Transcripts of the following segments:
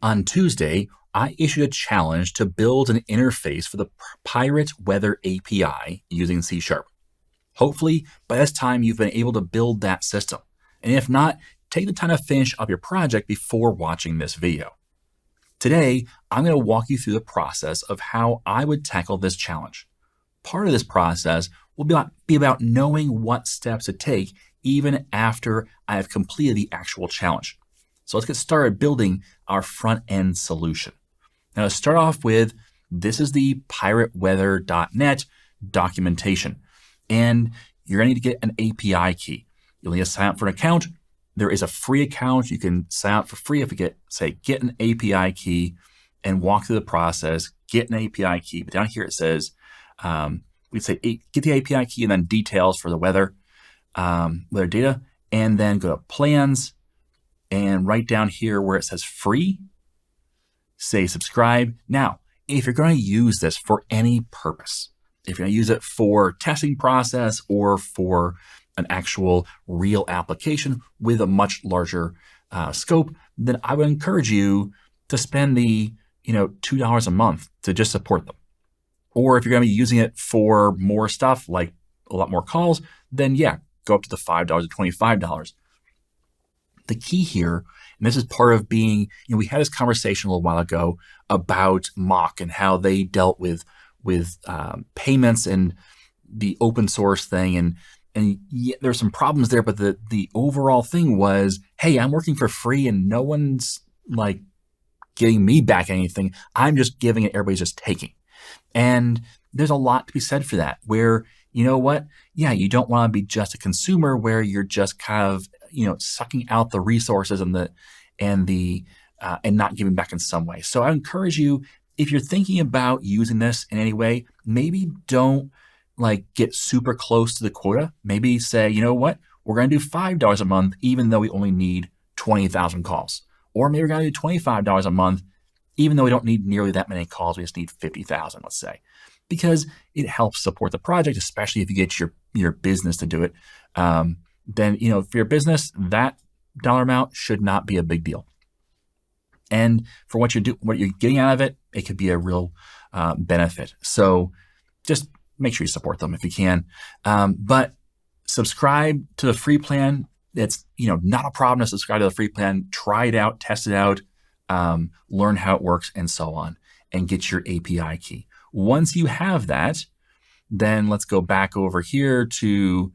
On Tuesday, I issued a challenge to build an interface for the Pirate Weather API using C Sharp. Hopefully, by this time, you've been able to build that system. And if not, take the time to finish up your project before watching this video. Today, I'm going to walk you through the process of how I would tackle this challenge. Part of this process will be about knowing what steps to take even after I have completed the actual challenge. So let's get started building our front-end solution. Now, to start off with, this is the pirateweather.net documentation. And you're going to need to get an API key. You'll need to sign up for an account. There is a free account. You can sign up for free if you get an API key and walk through the process, get an API key. But down here it says, we'd say get the API key and then details for the weather data, and then go to plans and right down here where it says free, say subscribe. Now, if you're going to use this for any purpose, if you're going to use it for testing process or for an actual real application with a much larger scope, then I would encourage you to spend the $2 a month to just support them. Or if you're going to be using it for more stuff, like a lot more calls, then yeah, go up to the $5 to $25. The key here, and this is part of being, we had this conversation a little while ago about Mock and how they dealt with payments and the open source thing, and yeah, there's some problems there, but the overall thing was, hey, I'm working for free and no one's like getting me back anything. I'm just giving it, everybody's just taking. And there's a lot to be said for that, where, you know what? Yeah, you don't want to be just a consumer where you're just kind of, sucking out the resources and not giving back in some way. So I encourage you, if you're thinking about using this in any way, maybe don't get super close to the quota. Maybe say, you know what? We're going to do $5 a month, even though we only need 20,000 calls. Or maybe we're going to do $25 a month, even though we don't need nearly that many calls. We just need 50,000, let's say, because it helps support the project, especially if you get your business to do it. Then, for your business, that dollar amount should not be a big deal. And for what you're getting out of it, it could be a real benefit. So just make sure you support them if you can. But subscribe to the free plan. It's not a problem to subscribe to the free plan. Try it out, test it out, learn how it works, and so on, and get your API key. Once you have that, then let's go back over here to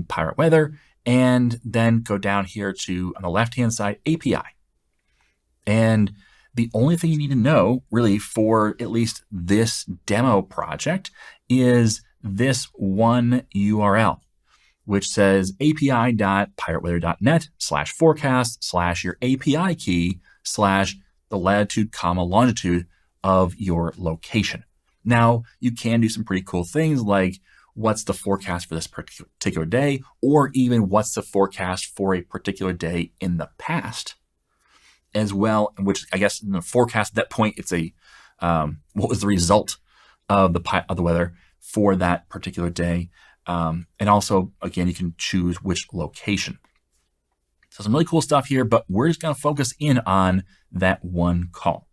Pirate Weather, and then go down here to, on the left-hand side, API. And the only thing you need to know, really, for at least this demo project is this one URL, which says api.pirateweather.net/forecast/your API key / the latitude, longitude of your location. Now, you can do some pretty cool things like what's the forecast for this particular day, or even what's the forecast for a particular day in the past as well, which I guess in the forecast at that point, it's what was the result of the weather for that particular day. And also, again, you can choose which location. So some really cool stuff here, but we're just going to focus in on that one call.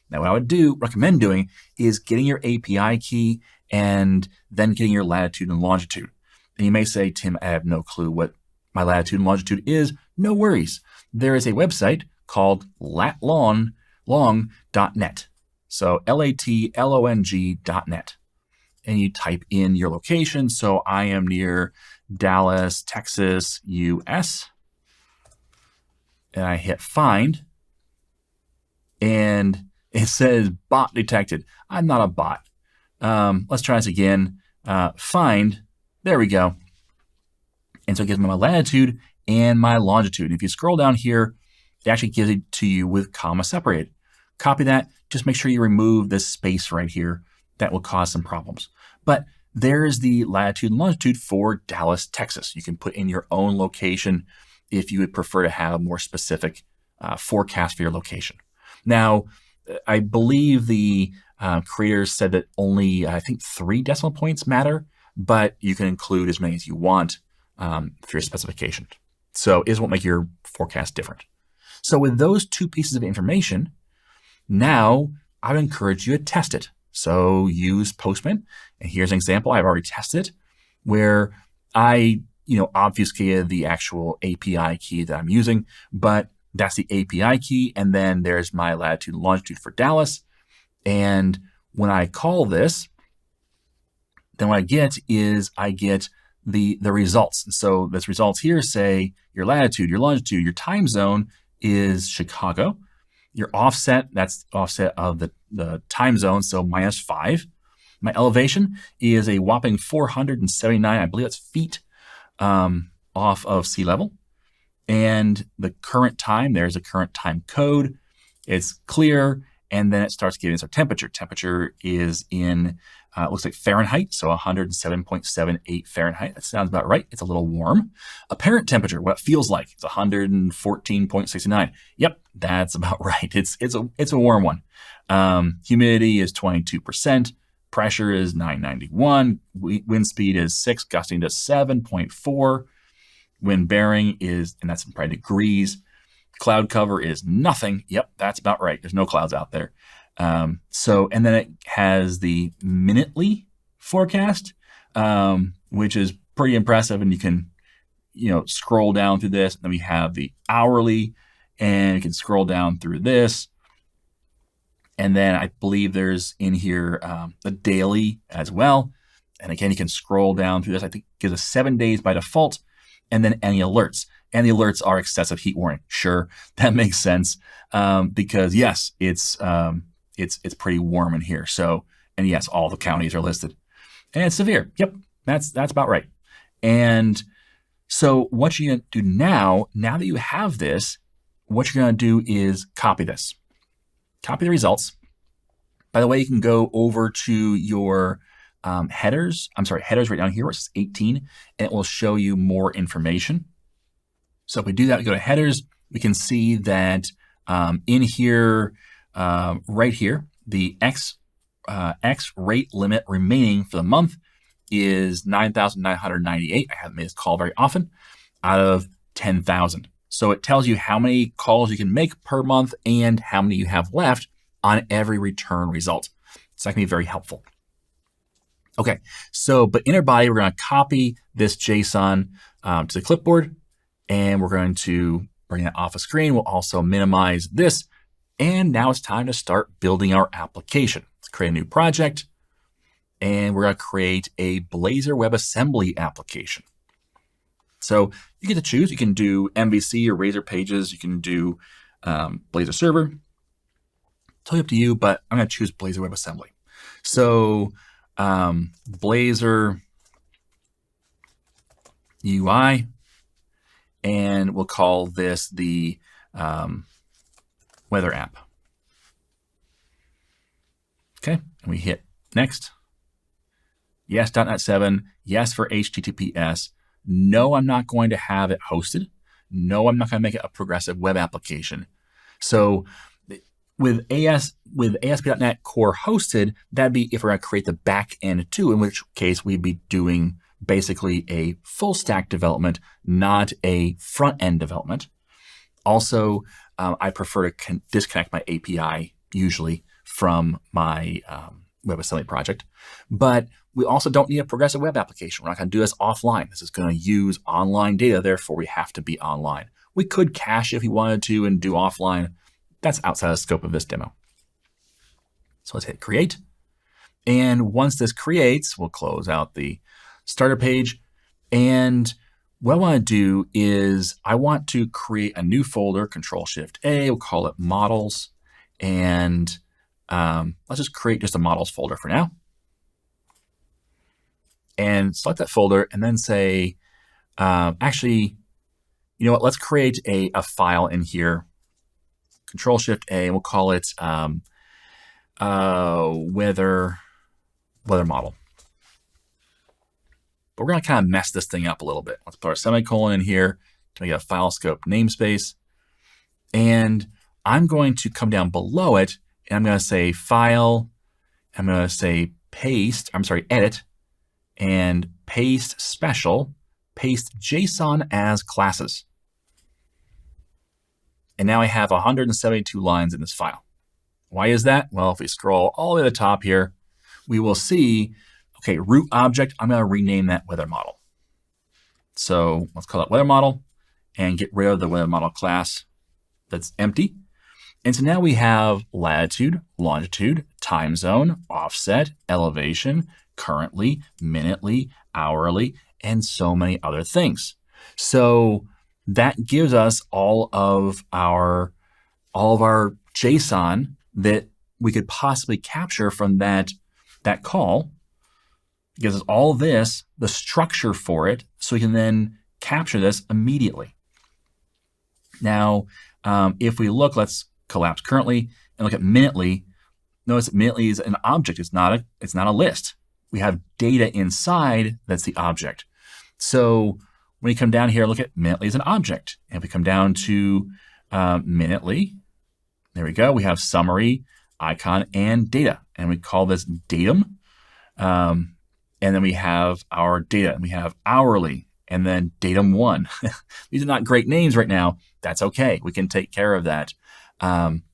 Now, what I would recommend doing is getting your API key and then getting your latitude and longitude. And you may say, Tim, I have no clue what my latitude and longitude is. No worries. There is a website called latlong.net. So latlong.net. And you type in your location. So I am near Dallas, Texas, US. And I hit find. And it says bot detected. I'm not a bot. Let's try this again. Find. There we go. And so it gives me my latitude and my longitude. If you scroll down here, it actually gives it to you with comma separated. Copy that. Just make sure you remove this space right here. That will cause some problems. But there is the latitude and longitude for Dallas, Texas. You can put in your own location if you would prefer to have a more specific forecast for your location. Now, I believe the creators said that only, I think, 3 decimal points matter, but you can include as many as you want for your specification. So it won't make your forecast different. So with those 2 pieces of information, Now, I would encourage you to test it. So use Postman. And here's an example. I've already tested it where I, obfuscated the actual API key that I'm using, but that's the API key. And then there's my latitude and longitude for Dallas. And when I call this, then what I get is I get the results. And so this results here say your latitude, your longitude, your time zone is Chicago. Your offset, that's offset of the time zone, so -5. My elevation is a whopping 479, I believe that's feet off of sea level. And the current time, there's a current time code. It's clear, and then it starts giving us our temperature. Temperature is in, looks like Fahrenheit, so 107.78 Fahrenheit. That sounds about right. It's a little warm. Apparent temperature, what it feels like, it's 114.69. Yep, that's about right. It's a warm one. Humidity is 22%. Pressure is 991. Wind speed is 6, gusting to 7.4. Wind bearing is, and that's in probably degrees. Cloud cover is nothing. Yep, that's about right. There's no clouds out there. And then it has the minutely forecast, which is pretty impressive. And you can, scroll down through this. And then we have the hourly, and you can scroll down through this. And then I believe there's in here the daily as well. And again, you can scroll down through this. I think it gives us 7 days by default, and then any alerts. And the alerts are excessive heat warning. Sure, that makes sense because yes, it's pretty warm in here. So, and yes, all the counties are listed, and it's severe. Yep, that's about right. And so, what you're gonna do now that you have this, what you're gonna do is copy this. Copy the results. By the way, you can go over to your headers right down here where it says 18, and it will show you more information. So if we do that, we go to headers, we can see that in here, right here, the X rate limit remaining for the month is 9,998. I haven't made this call very often out of 10,000. So it tells you how many calls you can make per month and how many you have left on every return result. So that can be very helpful. Okay, so but in our body, we're going to copy this JSON to the clipboard, and we're going to bring that off a screen. We'll also minimize this, and now it's time to start building our application. Let's create a new project, and we're going to create a Blazor WebAssembly application. So you get to choose. You can do MVC or Razor Pages. You can do Blazor Server. Totally up to you, but I'm going to choose Blazor WebAssembly. So Blazor UI, and we'll call this the weather app. Okay, and we hit next. Yes, .NET 7. Yes, for HTTPS. No, I'm not going to have it hosted. No, I'm not going to make it a progressive web application. So with ASP.NET Core hosted, that'd be if we're going to create the back end too, in which case we'd be doing basically a full stack development, not a front end development. Also, I prefer to disconnect my API usually from my WebAssembly project, but we also don't need a progressive web application. We're not going to do this offline. This is going to use online data, therefore we have to be online. We could cache if we wanted to and do offline. That's outside the scope of this demo. So let's hit create. And once this creates, we'll close out the starter page. And what I want to do is I want to create a new folder, Control-Shift-A, we'll call it models. And let's just create just a models folder for now. And select that folder and then say, actually, you know what, let's create a file in here. Control-Shift-A, and we'll call it weather model. But we're going to kind of mess this thing up a little bit. Let's put our semicolon in here to make it a file scope namespace. And I'm going to come down below it, and I'm going to say file, I'm going to say edit, and paste special, paste JSON as classes. And now I have 172 lines in this file. Why is that? Well, if we scroll all the way to the top here, we will see, okay, root object, I'm going to rename that weather model. So let's call it weather model and get rid of the weather model class that's empty. And so now we have latitude, longitude, time zone, offset, elevation, currently, minutely, hourly, and so many other things. So that gives us all of our JSON that we could possibly capture from that call. It gives us all this, the structure for it, so we can then capture this immediately. Now, if we look, let's collapse currently and look at minutely. Notice that minutely is an object. It's not a list. We have data inside that's the object. So when you come down here, look at minutely as an object. And if we come down to minutely, there we go. We have summary, icon, and data. And we call this datum. And then we have our data. And we have hourly, and then datum 1. These are not great names right now. That's okay. We can take care of that.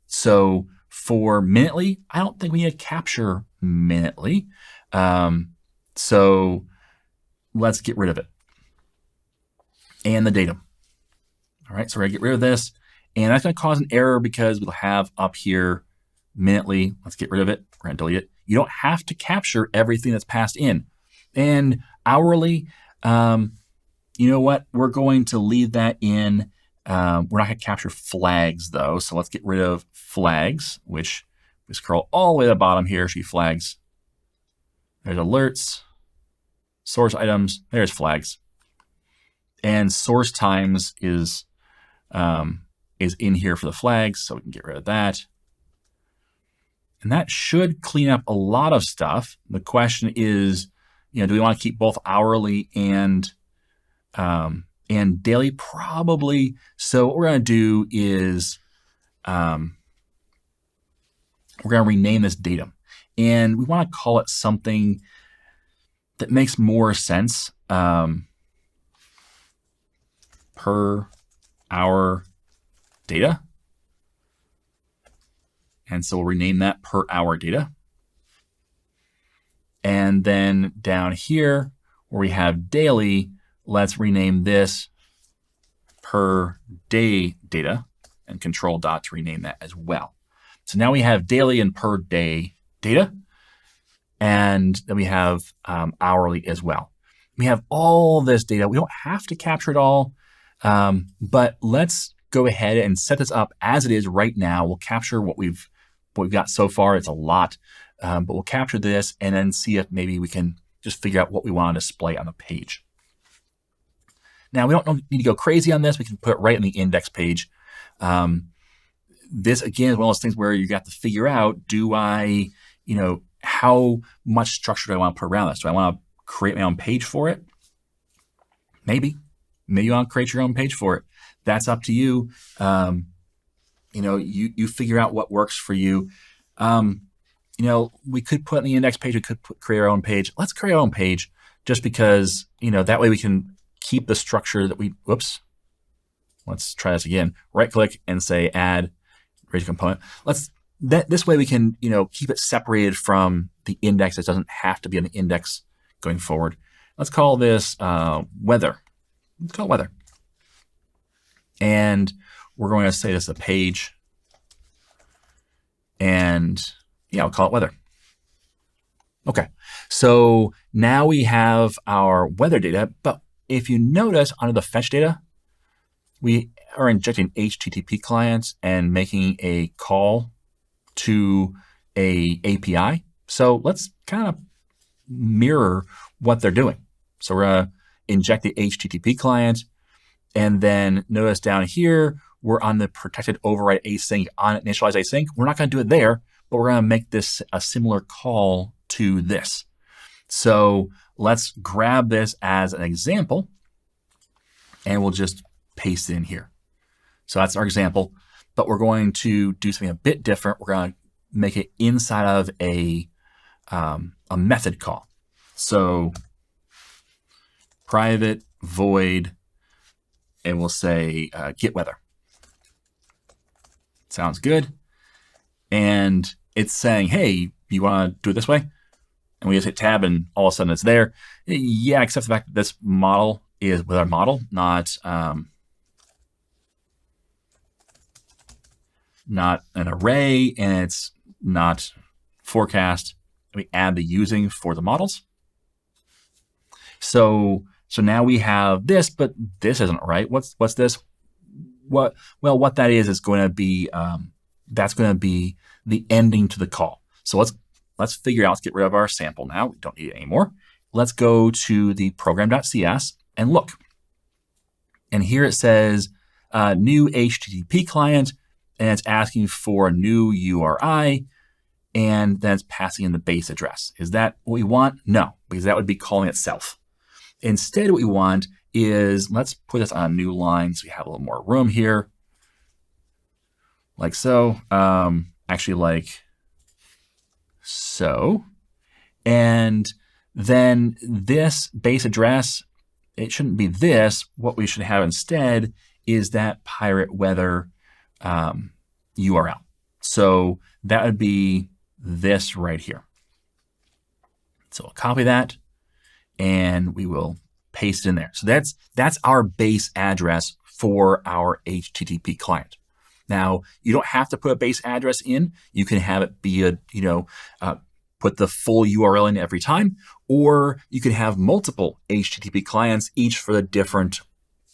So for minutely, I don't think we need to capture minutely. So let's get rid of it. And the datum. All right, so we're going to get rid of this. And that's going to cause an error because we'll have up here minutely. Let's get rid of it. We're going to delete it. You don't have to capture everything that's passed in. And hourly, you know what? We're going to leave that in. We're not going to capture flags, though. So let's get rid of flags, which we scroll all the way to the bottom here. See flags. There's alerts, source items. There's flags. And source times is in here for the flags, so we can get rid of that. And that should clean up a lot of stuff. The question is, do we want to keep both hourly and daily? Probably. So what we're going to do is we're going to rename this datum. And we want to call it something that makes more sense. Per hour data. And so we'll rename that per hour data. And then down here where we have daily, let's rename this per day data and control dot to rename that as well. So now we have daily and per day data. And then we have hourly as well. We have all this data. We don't have to capture it all. But let's go ahead and set this up as it is right now. We'll capture what we've got so far. It's a lot, but we'll capture this and then see if maybe we can just figure out what we want to display on the page. Now, we don't need to go crazy on this. We can put it right in the index page. This, again, is one of those things where you got to figure out, how much structure do I want to put around this? Do I want to create my own page for it? Maybe. Maybe you want to create your own page for it. That's up to you. You figure out what works for you. We could put in the index page, we could create our own page. Let's create our own page just because, that way we can keep the structure that let's try this again. Right click and say add raise component. This way we can, keep it separated from the index. It doesn't have to be on the index going forward. Let's call this weather. Let's call it weather. And we're going to say this is a page. And we'll call it weather. Okay, so now we have our weather data. But if you notice under the fetch data, we are injecting HTTP clients and making a call to a API. So let's kind of mirror what they're doing. So we're going to inject the HTTP client, and then notice down here, we're on the protected override async on initialize async. We're not going to do it there, but we're going to make this a similar call to this. So let's grab this as an example, and we'll just paste it in here. So that's our example, but we're going to do something a bit different. We're going to make it inside of a method call. So private void, and we'll say get weather. Sounds good. and it's saying, hey, you want to do it this way? And we just hit tab and all of a sudden it's there. Yeah, except the fact that this model is with our model, not an array, and it's not forecast. We add the using for the models. So now we have this, but this isn't right. What's this? What that is going to be, that's going to be the ending to the call. So let's figure out, let's get rid of our sample now. We don't need it anymore. Let's go to the program.cs and look. And here it says new HTTP client, and it's asking for a new URI, and then it's passing in the base address. Is that what we want? No, because that would be calling itself. Instead, what we want is, let's put this on a new line so we have a little more room here. Like so. Actually, like so. And then this base address, it shouldn't be this. What we should have instead is that pirate weather URL. So that would be this right here. So we'll copy that and we will paste it in there. So that's our base address for our HTTP client. Now, you don't have to put a base address in. You can have it be put the full URL in every time, or you can have multiple HTTP clients, each for the different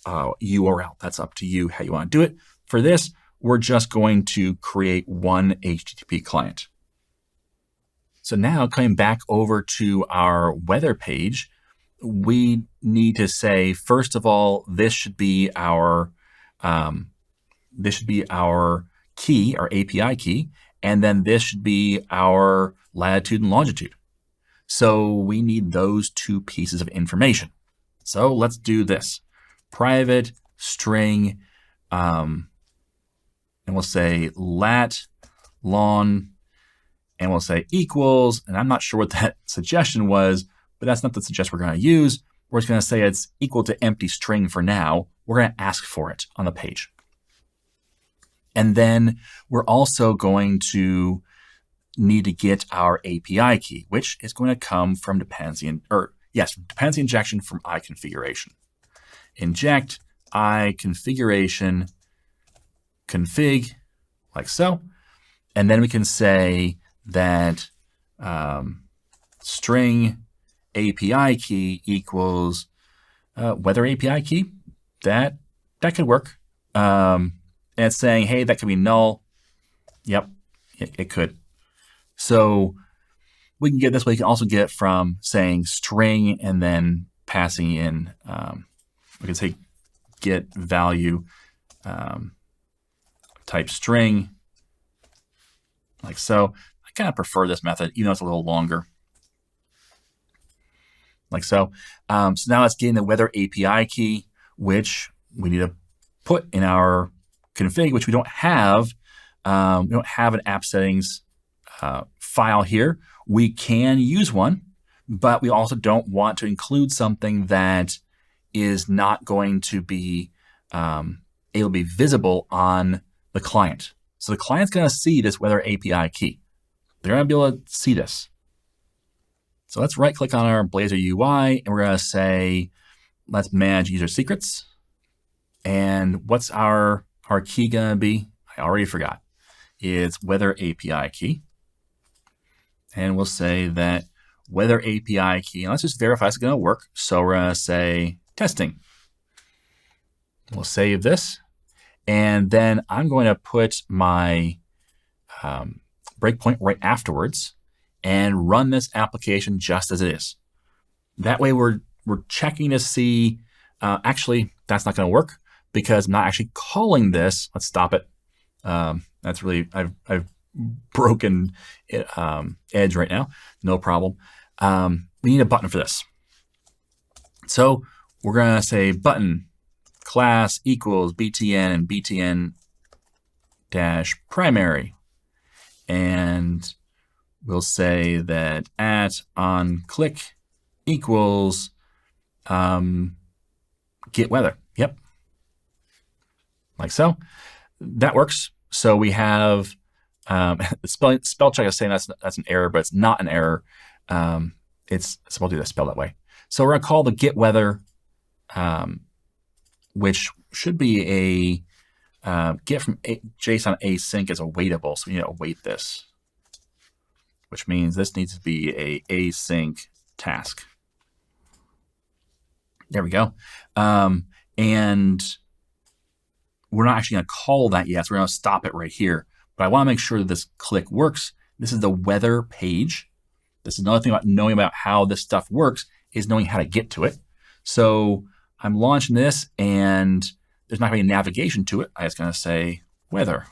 URL. That's up to you how you want to do it. For this, we're just going to create one HTTP client. So now coming back over to our weather page, we need to say, first of all, this should be our key, our API key, and then this should be our latitude and longitude. So we need those two pieces of information. So let's do this. Private string, and we'll say lat, long, and we'll say equals, and I'm not sure what that suggestion was, but that's not the suggestion we're going to use. We're just going to say it's equal to empty string for now. We're going to ask for it on the page. And then we're also going to need to get our API key, which is going to come from dependency injection from iConfiguration. Inject iConfiguration config, like so. And then we can say that string API key equals weather API key. That could work. And it's saying, hey, that could be null. Yep, it could. So we can get this way. You can also get it from saying string and then passing in, we can say get value type string, like so. I kind of prefer this method, even though it's a little longer. Like so. So now it's getting the weather API key, which we need to put in our config, which we don't have. We don't have an app settings file here. We can use one, but we also don't want to include something that is not going to be able to be visible on the client. So the client's going to see this weather API key. They're going to be able to see this. So let's right click on our Blazor UI and we're going to say, let's manage user secrets. And what's our key going to be? I already forgot. It's weather API key. And we'll say that weather API key, and let's just verify it's going to work. So we're going to say testing. We'll save this. And then I'm going to put my breakpoint right afterwards and run this application just as it is. That way we're checking to see, actually, that's not going to work because I'm not actually calling this. Let's stop it. That's really, I've broken edge right now. No problem. We need a button for this. So we're going to say button class equals btn and btn dash primary. And we'll say that at on click equals get weather. Yep. Like so. That works. So we have The spell check is saying that's an error, but it's not an error. It's supposed to be spelled that way. So we're going to call the get weather, which should be a get from JSON async as awaitable. So we need to await this, which means this needs to be a async task. There we go. And we're not actually going to call that yet, so we're going to stop it right here. But I want to make sure that this click works. This is the weather page. This is another thing about knowing about how this stuff works is knowing how to get to it. So I'm launching this, and there's not going to be navigation to it. I'm just going to say weather.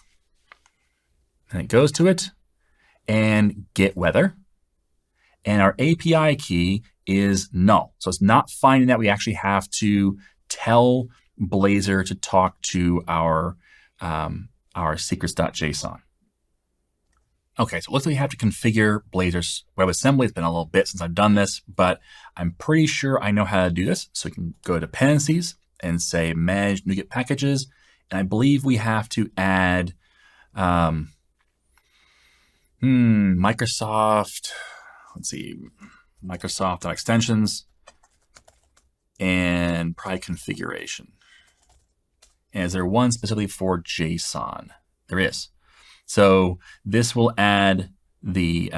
And it goes to it, and get weather. And our API key is null. So it's not finding that. We actually have to tell Blazor to talk to our secrets.json. Okay, so it looks like we have to configure Blazor's WebAssembly. It's been a little bit since I've done this, but I'm pretty sure I know how to do this. So we can go to dependencies and say manage NuGet packages. And I believe we have to add Microsoft, let's see, Microsoft.extensions and probably configuration. And is there one specifically for JSON? There is. So this will add the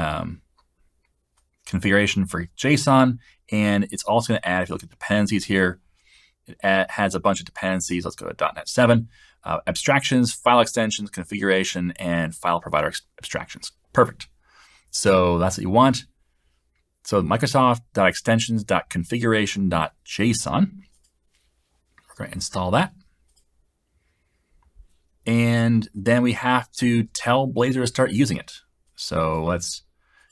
configuration for JSON, and it's also going to add, if you look at dependencies here, it has a bunch of dependencies. Let's go to .NET 7, abstractions, file extensions, configuration, and file provider abstractions. Perfect. So that's what you want. So Microsoft.extensions.configuration.json. We're going to install that. And then we have to tell Blazor to start using it. So let's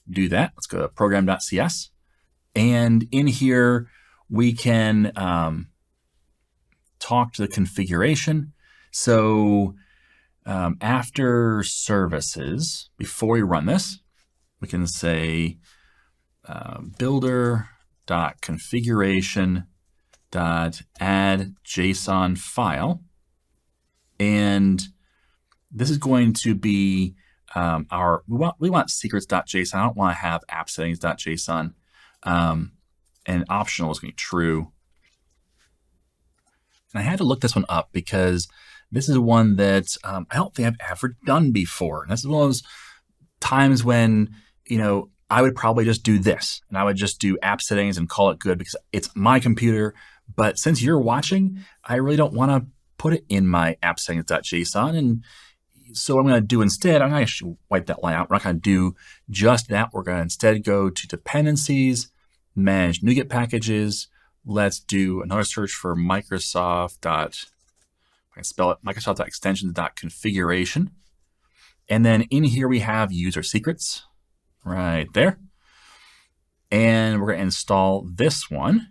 do that. Let's go to program.cs. And in here, we can talk to the configuration. So after services, before we run this, we can say builder.configuration.add JSON file. And this is going to be we want secrets.json. I don't want to have app settings.json. And optional is going to be true. And I had to look this one up because this is one that I don't think I've ever done before. And this is one of those times when, I would probably just do this, and I would just do app settings and call it good because it's my computer. But since you're watching, I really don't want to put it in my app settings.json. And so what I'm going to do instead, I'm going to wipe that line out. We're not going to do just that. We're going to instead go to dependencies, manage NuGet packages. Let's do another search for Microsoft. I can spell it Microsoft.extensions.configuration. And then in here we have user secrets right there. And we're going to install this one.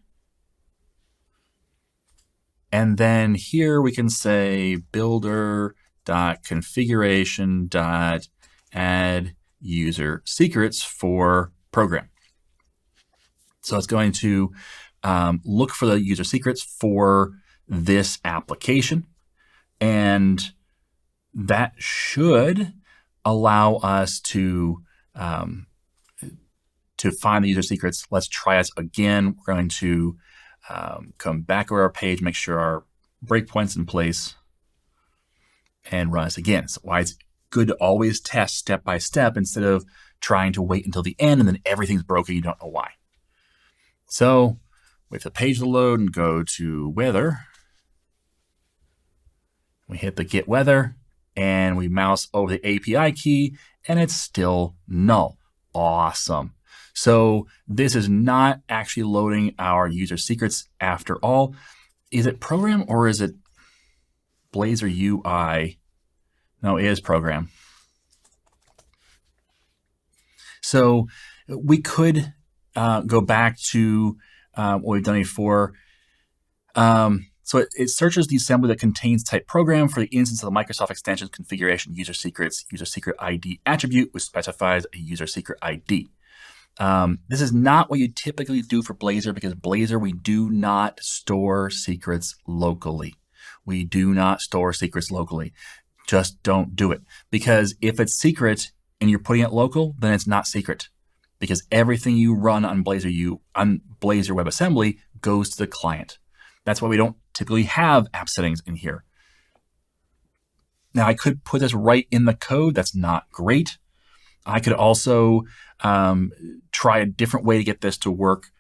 And then here we can say builder.configuration.add user secrets for program. So it's going to look for the user secrets for this application. And that should allow us to find the user secrets. Let's try this again. We're going to come back over our page, make sure our breakpoint's in place, and run this again. So why it's good to always test step by step instead of trying to wait until the end and then everything's broken, you don't know why. So wait for the page to load and go to weather. We hit the get weather and we mouse over the API key and it's still null. Awesome. So this is not actually loading our user secrets after all. Is it program or is it Blazor UI? No, it is program. So we could go back to what we've done before. So it searches the assembly that contains type program for the instance of the Microsoft extensions configuration user secrets user secret ID attribute, which specifies a user secret ID. This is not what you typically do for Blazor because Blazor, we do not store secrets locally. We do not store secrets locally. Just don't do it. Because if it's secret and you're putting it local, then it's not secret. Because everything you run on Blazor WebAssembly goes to the client. That's why we don't typically have app settings in here. Now, I could put this right in the code. That's not great. I could also try a different way to get this to work.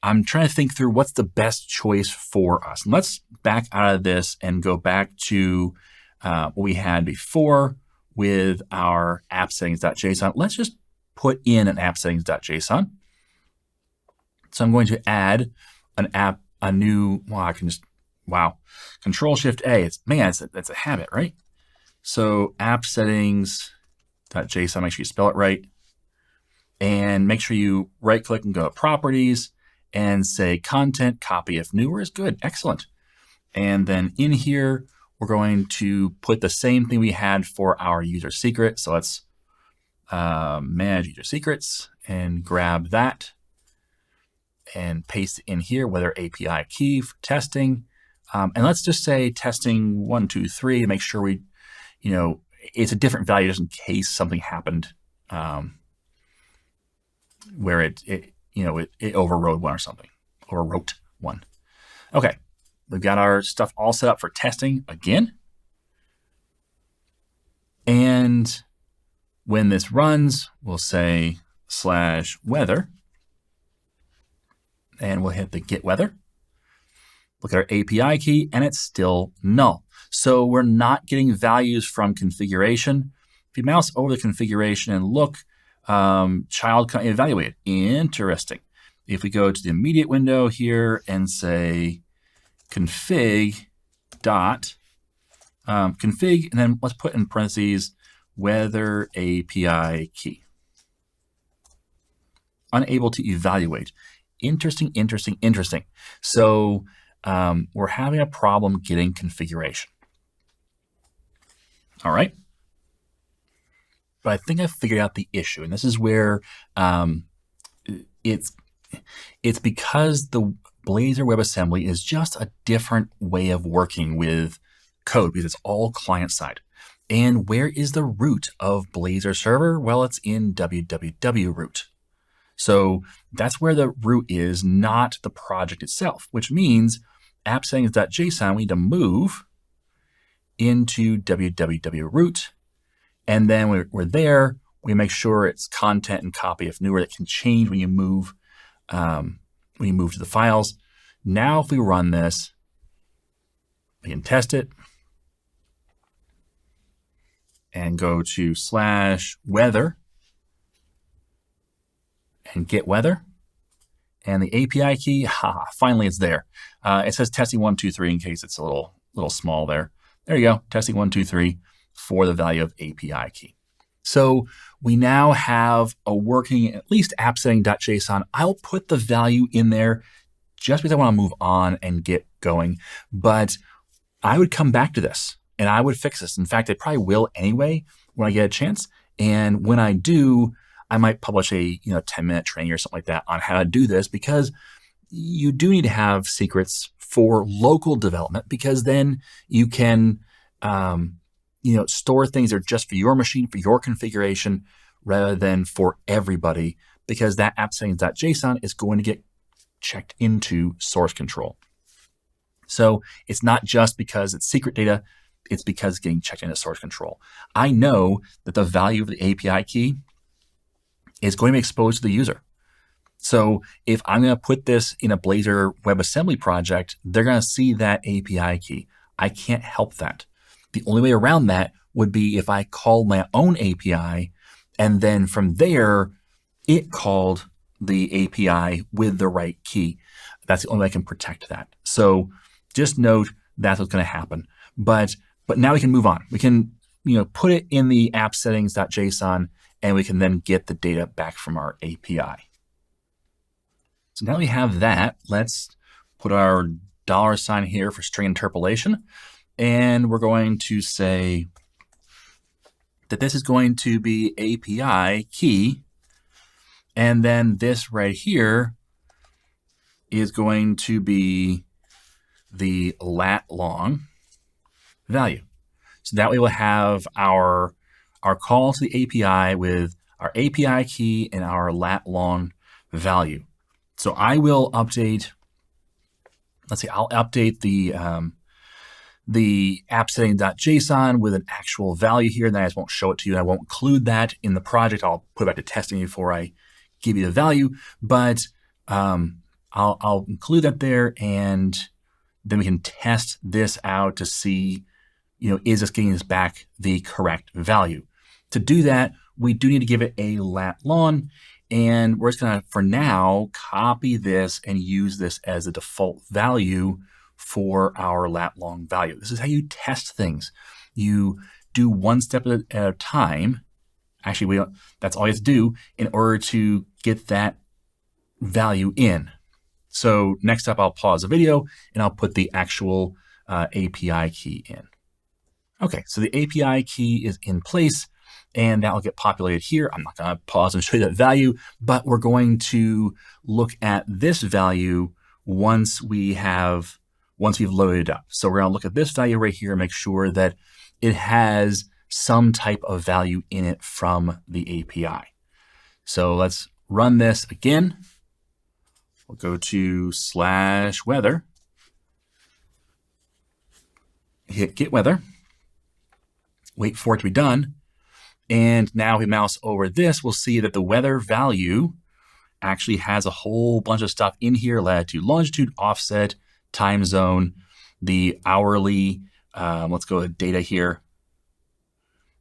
I'm trying to think through what's the best choice for us. And let's back out of this and go back to what we had before with our app settings.json. Let's just put in an app settings.json. So I'm going to add a new, Control Shift A. It's a habit, right? So app settings.json, make sure you spell it right. And make sure you right click and go to properties and say content, copy if new, is good. Excellent. And then in here, we're going to put the same thing we had for our user secret. So let's manage user secrets and grab that and paste it in here, whether API key for testing. And let's just say testing 1, 2, 3 to make sure we, it's a different value just in case something happened where it overrode one or something, overwrote one. Okay, we've got our stuff all set up for testing again. And when this runs, we'll say /weather, and we'll hit the get weather. Look at our API key, and it's still null. So we're not getting values from configuration. If you mouse over the configuration and look, child evaluate. Interesting. If we go to the immediate window here and say config, and then let's put in parentheses weather API key. Unable to evaluate. Interesting. So we're having a problem getting configuration. All right. But I think I figured out the issue, and this is where it's because the Blazor WebAssembly is just a different way of working with code because it's all client side. And where is the root of Blazor server? Well, it's in www root. So that's where the root is, not the project itself, which means app settings.json, we need to move into www root. And then we're there, we make sure it's content and copy if newer that can change when you move to the files. Now, if we run this, we can test it and go to /weather and get weather. And the API key, finally it's there. It says testing 1, 2, 3 in case it's a little small there. There you go, testing 1, 2, 3 for the value of API key. So we now have a working, at least app setting.json. I'll put the value in there just because I want to move on and get going. But I would come back to this and I would fix this. In fact, I probably will anyway when I get a chance. And when I do, I might publish a 10-minute training or something like that on how to do this, because you do need to have secrets for local development, because then you can store things that are just for your machine, for your configuration, rather than for everybody, because that app settings.json is going to get checked into source control. So it's not just because it's secret data, it's because it's getting checked into source control. I know that the value of the API key is going to be exposed to the user. So if I'm going to put this in a Blazor WebAssembly project, they're going to see that API key. I can't help that. The only way around that would be if I call my own API, and then from there, it called the API with the right key. That's the only way I can protect that. So just note that's what's going to happen. But now we can move on. We can put it in the app settings.json, and we can then get the data back from our API. So now we have that. Let's put our $sign here for string interpolation. And we're going to say that this is going to be API key. And then this right here is going to be the lat long value. So that way we'll have our call to the API with our API key and our lat long value. So I will update, let's see, I'll update the app setting.json with an actual value here. Then I just won't show it to you. I won't include that in the project. I'll put it back to testing before I give you the value, but I'll include that there, and then we can test this out to see, is this getting us back the correct value? To do that, we do need to give it a lat long, and we're just gonna, for now, copy this and use this as a default value for our lat long value. This is how you test things. You do one step at a time. Actually, that's all you have to do in order to get that value in. So next up, I'll pause the video and I'll put the actual API key in. Okay, so the API key is in place and that will get populated here. I'm not going to pause and show you that value, but we're going to look at this value once we've loaded it up. So we're going to look at this value right here and make sure that it has some type of value in it from the API. So let's run this again. We'll go to /weather, hit get weather, wait for it to be done. And now if we mouse over this, we'll see that the weather value actually has a whole bunch of stuff in here: latitude, longitude, offset, time zone, the hourly. Let's go to data here.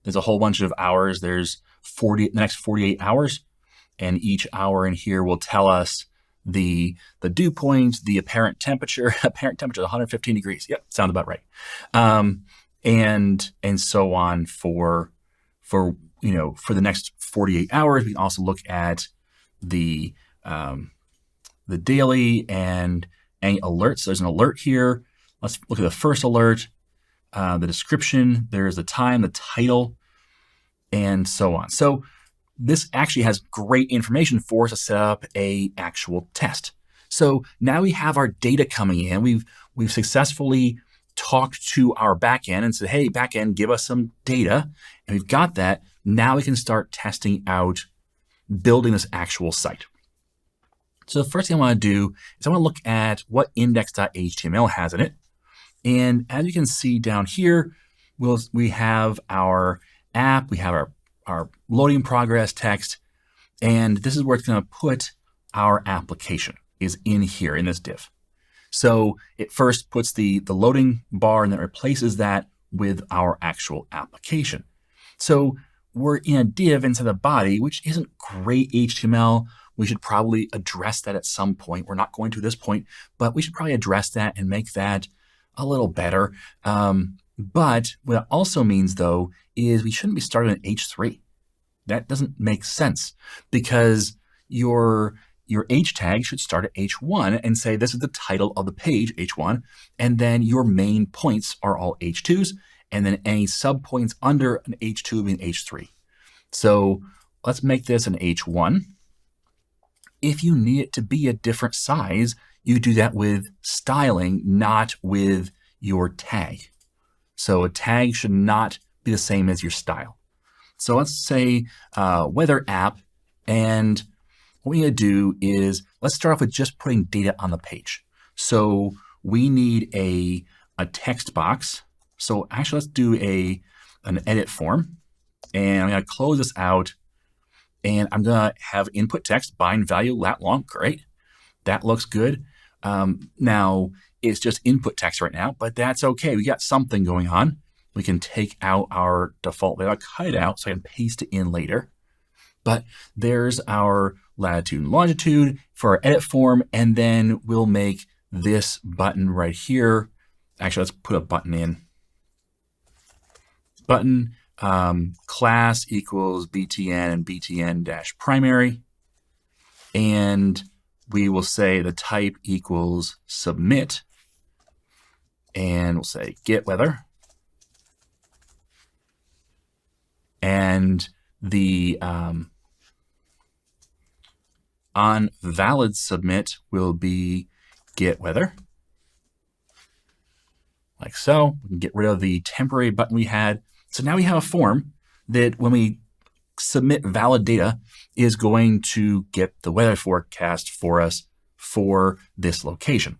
There's a whole bunch of hours. There's the next 48 hours, and each hour in here will tell us the dew point, the apparent temperature. Apparent temperature is 115 degrees. Yep, sounds about right. And so on for the next 48 hours. We can also look at the daily and any alerts. So there's an alert here. Let's look at the first alert, the description. There's the time, the title, and so on. So this actually has great information for us to set up a actual test. So now we have our data coming in. We've successfully talked to our backend and said, hey, backend, give us some data. And we've got that. Now we can start testing out building this actual site. So the first thing I want to do is I want to look at what index.html has in it. And as you can see down here, we have our app, we have our loading progress text, and this is where it's going to put our application, is in here in this div. So it first puts the loading bar and then replaces that with our actual application. So we're in a div inside the body, which isn't great HTML. We should probably address that at some point. We're not going to at this point, but we should probably address that and make that a little better. But what it also means, though, is we shouldn't be starting at H3. That doesn't make sense, because your H tag should start at H1 and say this is the title of the page, H1, and then your main points are all H2s, and then any sub points under an H2 will be an H3. So let's make this an H1. If you need it to be a different size, you do that with styling, not with your tag. So a tag should not be the same as your style. So let's say weather app, and what we need to do is let's start off with just putting data on the page. So we need a text box. So actually, let's do an edit form, and I'm going to close this out, and I'm going to have input text, bind value, lat long. Great, that looks good. Now it's just input text right now, but that's okay. We got something going on. We can take out our default value, cut it out so I can paste it in later. But there's our latitude and longitude for our edit form, and then we'll make this button right here. Actually, let's put a button in. Button class equals btn and btn-primary, and we will say the type equals submit, and we'll say get weather, and the on valid submit will be get weather. like so. We can get rid of the temporary button we had. So now we have a form that when we submit valid data is going to get the weather forecast for us for this location.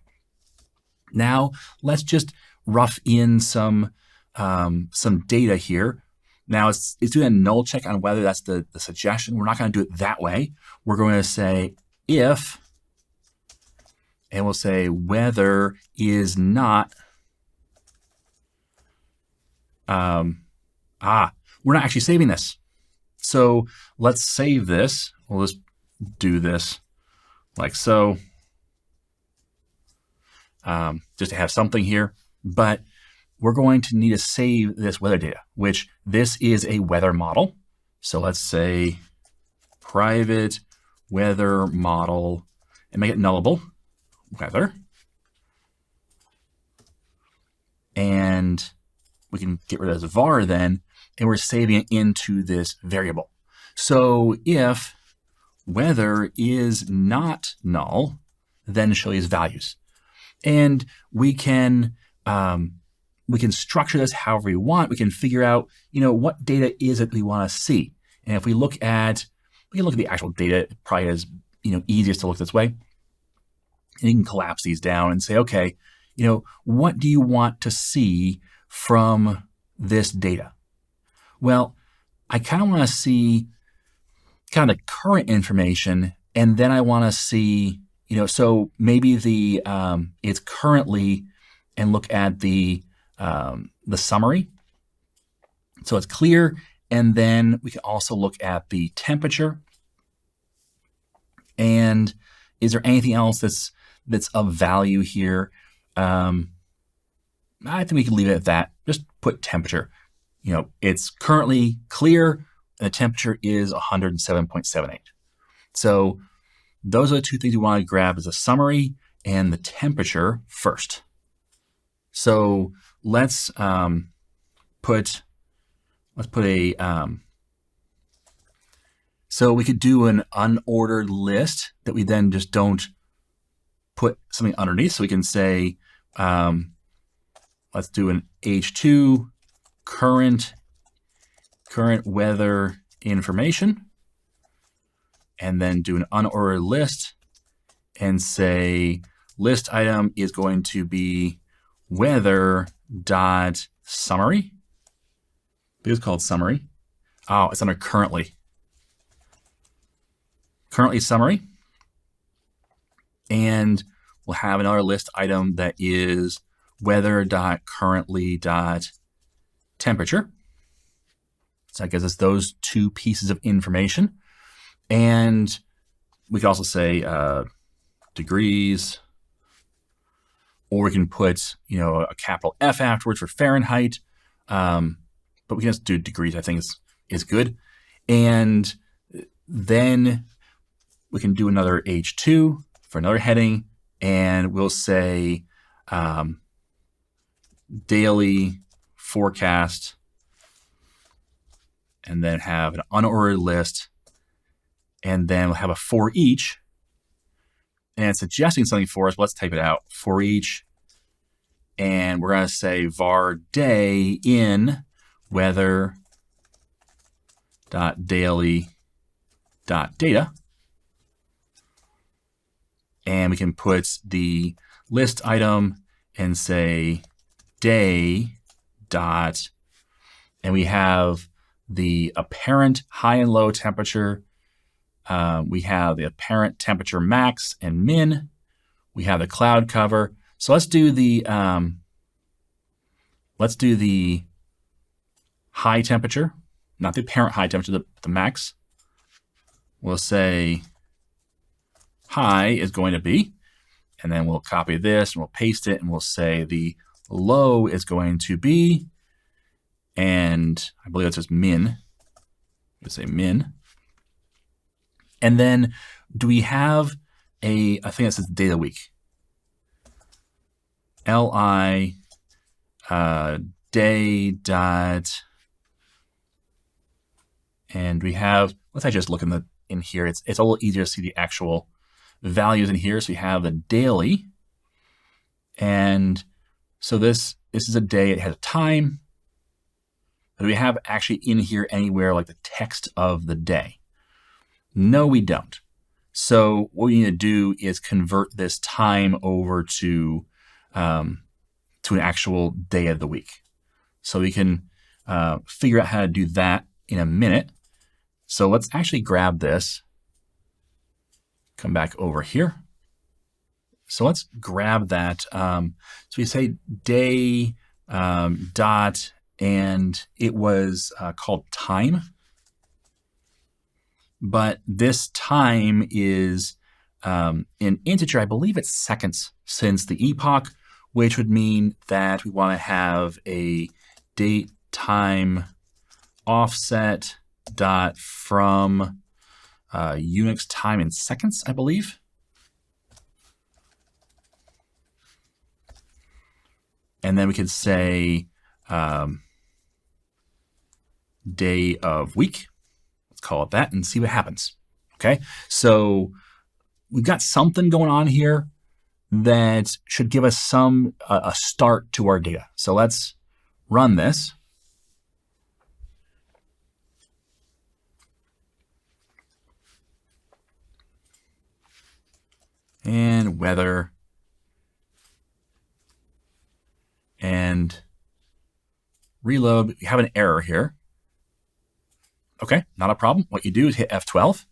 Now let's just rough in some data here. Now it's doing a null check on whether that's the suggestion. We're not going to do it that way. We're going to say if, and we'll say weather is not, we're not actually saving this. So let's save this. We'll just do this like so, just to have something here. But we're going to need to save this weather data, which this is a weather model. So let's say private weather model and make it nullable weather. And we can get rid of this var then, and we're saving it into this variable. So if weather is not null, then show these values. And we can structure this however we want. We can figure out, what data is it we want to see. And if we can look at the actual data, it probably is, easiest to look this way. And you can collapse these down and say, okay, what do you want to see from this data? Well, I kind of want to see kind of the current information, and then I want to see, so maybe it's currently, and look at the summary. So it's clear, and then we can also look at the temperature. And is there anything else that's of value here? I think we can leave it at that. Just put temperature. It's currently clear, and the temperature is 107.78. So those are the two things we want to grab as a summary and the temperature first. So let's put a so we could do an unordered list that we then just don't put something underneath. So we can say, let's do an H2 current weather information, and then do an unordered list and say list item is going to be weather dot summary. It's called summary. Oh, it's under currently summary. And we'll have another list item that is weather dot currently dot temperature. So that gives us those two pieces of information. And we could also say degrees, or we can put a capital F afterwards for Fahrenheit. But we can just do degrees, I think is good. And then we can do another H2 for another heading, and we'll say daily forecast, and then have an unordered list, and then we'll have a for each, and it's suggesting something for us. Let's type it out. For each, and we're going to say var day in weather dot daily dot data, and we can put the list item and say day dot, and we have the apparent high and low temperature. We have the apparent temperature max and min. We have the cloud cover. So let's do the high temperature, not the apparent high temperature, the max. We'll say high is going to be, and then we'll copy this and we'll paste it, and we'll say the low is going to be, and I believe that's just min. We'll say min. And then do we have I think that says day of the week. Li day dot, and we have, let's actually just look in here. It's a little easier to see the actual values in here. So we have the daily, and so this this is a day, it has a time. But do we have actually in here anywhere like the text of the day? No, we don't. So what we need to do is convert this time over to an actual day of the week. So we can figure out how to do that in a minute. So let's actually grab this, come back over here. So let's grab that. So we say day dot, and it was called time. But this time is an integer. I believe it's seconds since the epoch, which would mean that we want to have a date time offset dot from Unix time in seconds, I believe. And then we could say day of week. Let's call it that and see what happens. Okay, so we've got something going on here that should give us some a start to our data. So let's run this. And weather and reload. We have an error here. Okay, not a problem. What you do is hit F12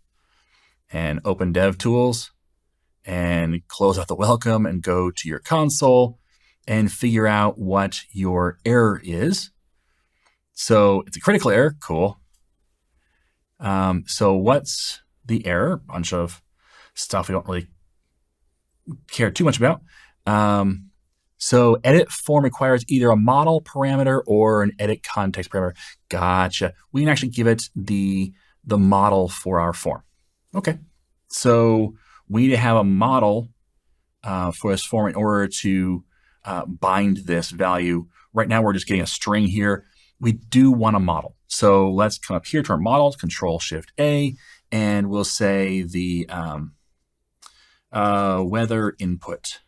and open DevTools and close out the welcome and go to your console and figure out what your error is. So it's a critical error. Cool. So what's the error? A bunch of stuff we don't really care too much about. So edit form requires either a model parameter or an edit context parameter. Gotcha. We can actually give it the model for our form. Okay. So we need to have a model for this form in order to bind this value. Right now, we're just getting a string here. We do want a model. So let's come up here to our model, Control-Shift-A, and we'll say the weather input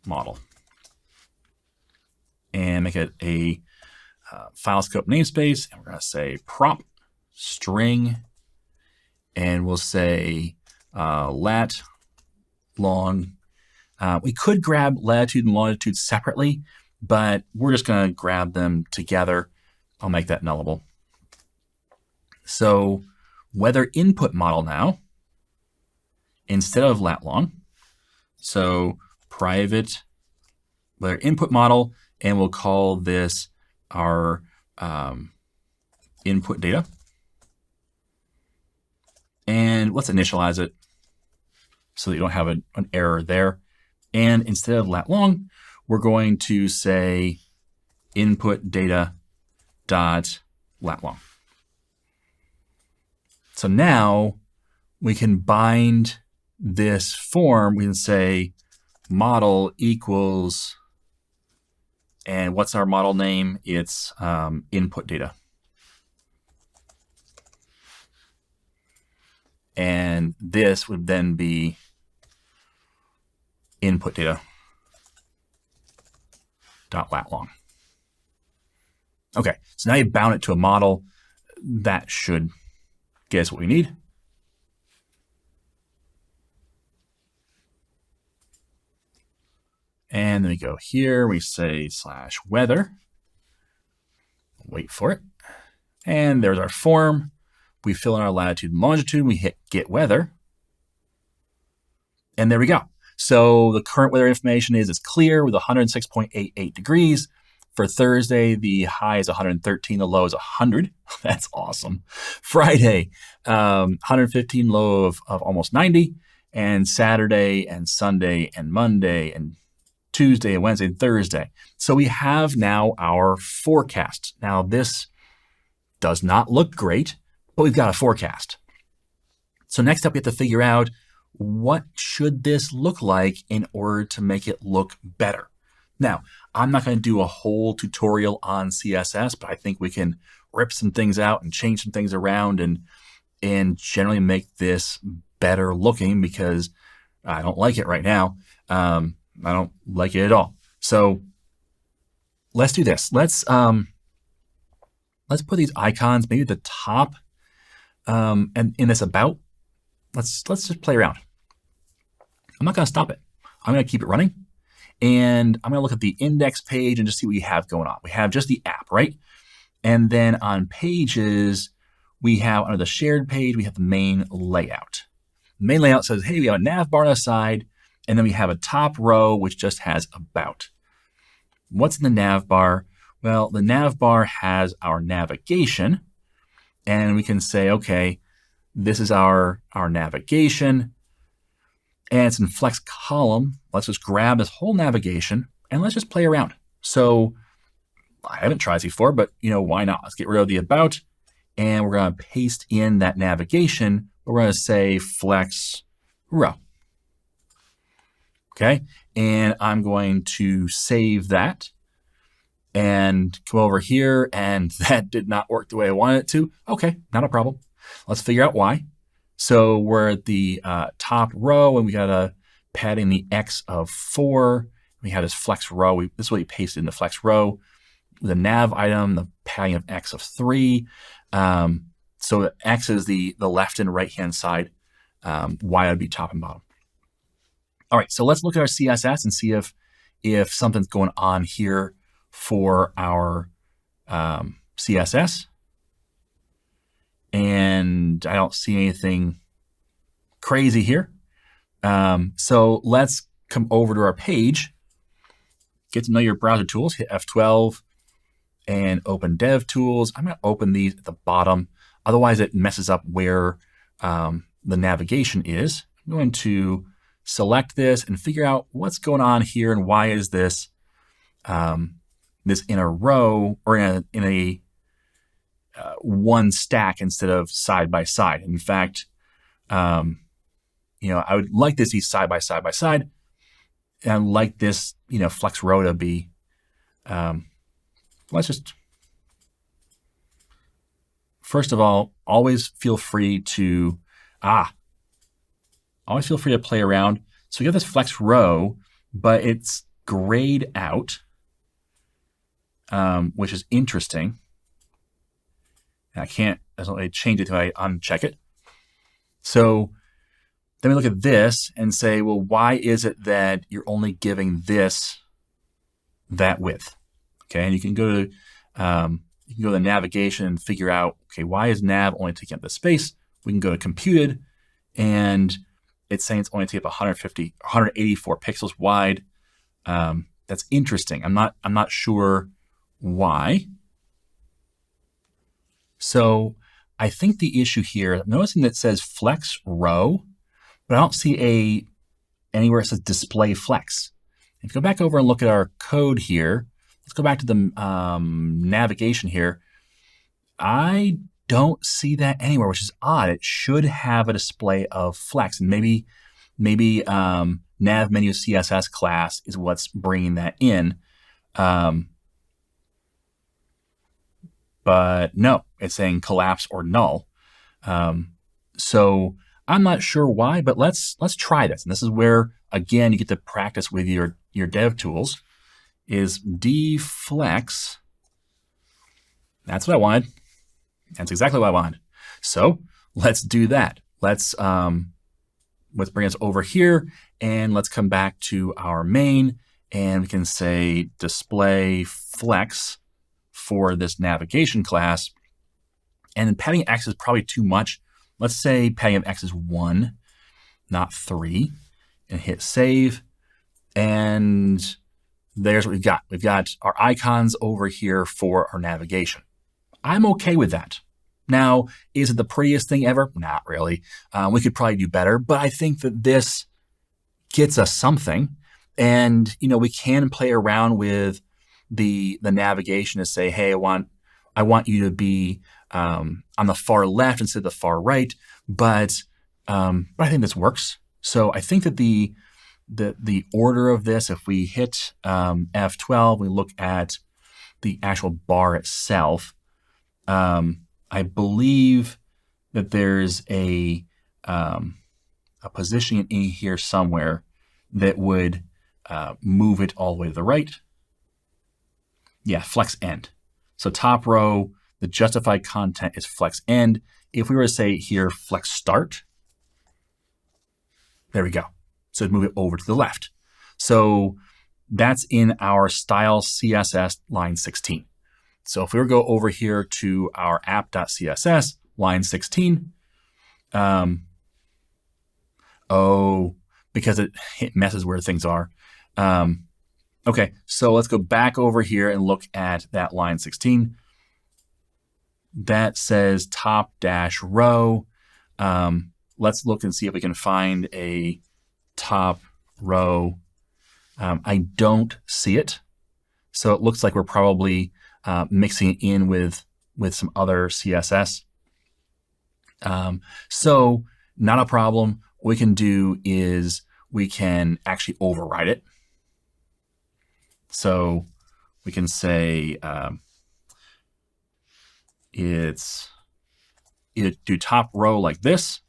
model. And make it a file scope namespace. And we're going to say prop string. And we'll say lat long. We could grab latitude and longitude separately, but we're just going to grab them together. I'll make that nullable. So weather input model now, instead of lat long. So private weather input model. And we'll call this our input data. And let's initialize it so that you don't have an error there. And instead of lat long, we're going to say input data dot lat long. So now we can bind this form. We can say model equals, and what's our model name? It's input data. And this would then be input data dot lat long. Okay, so now you bound it to a model. That should get us what we need. And then we go here, we say /weather, wait for it. And there's our form. We fill in our latitude and longitude, we hit get weather. And there we go. So the current weather information is it's clear with 106.88 degrees. For Thursday, the high is 113, the low is 100. That's awesome. Friday, 115, low of almost 90. And Saturday and Sunday and Monday and Tuesday and Wednesday and Thursday. So we have now our forecast. Now this does not look great, but we've got a forecast. So next up, we have to figure out what should this look like in order to make it look better. Now, I'm not going to do a whole tutorial on CSS, but I think we can rip some things out and change some things around and generally make this better looking because I don't like it right now. I don't like it at all. So let's do this. Let's put these icons maybe at the top, and in this about. Let's just play around. I'm not going to stop it. I'm going to keep it running, and I'm going to look at the index page and just see what we have going on. We have just the app, right? And then on pages, we have under the shared page, we have the main layout. The main layout says, hey, we have a nav bar on the side, and then we have a top row which just has about. What's in the nav bar? Well, the nav bar has our navigation, and we can say, okay, this is our navigation, and it's in flex column. Let's just grab this whole navigation, and let's just play around. So I haven't tried this before, but why not? Let's get rid of the about, and we're going to paste in that navigation. We're going to say flex row. Okay, and I'm going to save that and come over here, and that did not work the way I wanted it to. Okay, not a problem. Let's figure out why. So we're at the top row, and we got a padding the X of 4. We have this flex row. This is what we pasted in the flex row. The nav item, the padding of X of 3. So X is the left and right hand side. Y would be top and bottom. All right, so let's look at our CSS and see if something's going on here for our CSS. And I don't see anything crazy here. So let's come over to our page, get to know your browser tools, hit F12 and open DevTools. I'm going to open these at the bottom. Otherwise, it messes up where the navigation is. I'm going to select this and figure out what's going on here and why is this this in a row or in a one stack instead of side by side. In fact, I would like this to be side by side by side, and I'd like this, flex row to be. Let's just first of all, always feel free to play around. So we got this flex row, but it's grayed out, which is interesting. And doesn't really change it until I uncheck it. So then we look at this and say, well, why is it that you're only giving this that width? Okay, and you can go to the navigation and figure out, okay, why is nav only taking up this space? We can go to computed, and it's saying it's only taking up 184 pixels wide. That's interesting. I'm not sure why. So I think the issue here, I'm noticing that it says flex row, but I don't see anywhere it says display flex. If you go back over and look at our code here, let's go back to the navigation here. I don't see that anywhere, which is odd. It should have a display of flex, and maybe nav menu CSS class is what's bringing that in. But no, it's saying collapse or null. So I'm not sure why, but let's try this. And this is where, again, you get to practice with your dev tools. Is deflex. That's what I wanted. That's exactly what I wanted. So let's do that. Let's bring us over here, and let's come back to our main, and we can say display flex for this navigation class. And then padding X is probably too much. Let's say padding of X is 1, not 3, and hit save. And there's what we've got. We've got our icons over here for our navigation. I'm okay with that. Now, is it the prettiest thing ever? Not really. We could probably do better, but I think that this gets us something. And, we can play around with the navigation to say, hey, I want you to be on the far left instead of the far right. But I think this works. So I think that the order of this, if we hit F12, we look at the actual bar itself. I believe that there's a position in here somewhere that would move it all the way to the right. Yeah, flex end. So top row, the justified content is flex end. If we were to say here flex start, there we go. So move it over to the left. So that's in our style CSS line 16. So if we were to go over here to our app.css line 16, because it messes where things are. Okay, so let's go back over here and look at that line 16. That says top dash row. Let's look and see if we can find a top row. I don't see it. So it looks like we're probably mixing it in with some other CSS. So not a problem. What we can do is we can actually override it. So we can say it's either do top row like this,